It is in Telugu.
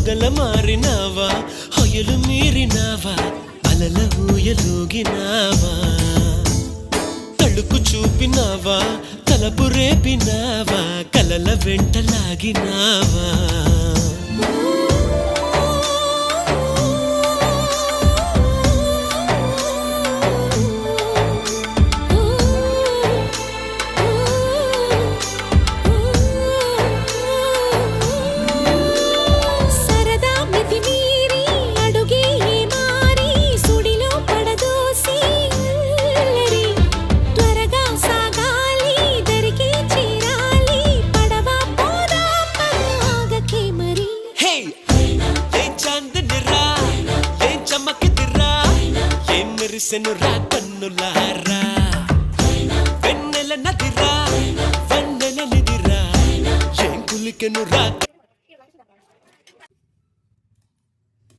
మొగల మారినావా హొయలు మీరినావా అలల ఊయలూగినావా తళుకు చూపినావా తలపు రేపినావా కలల వెంటలాగినావా మెరిసెనురా కన్నులారా వెన్నెల నదిరా వెన్నెల నిదిరా ఏం కులికెనురా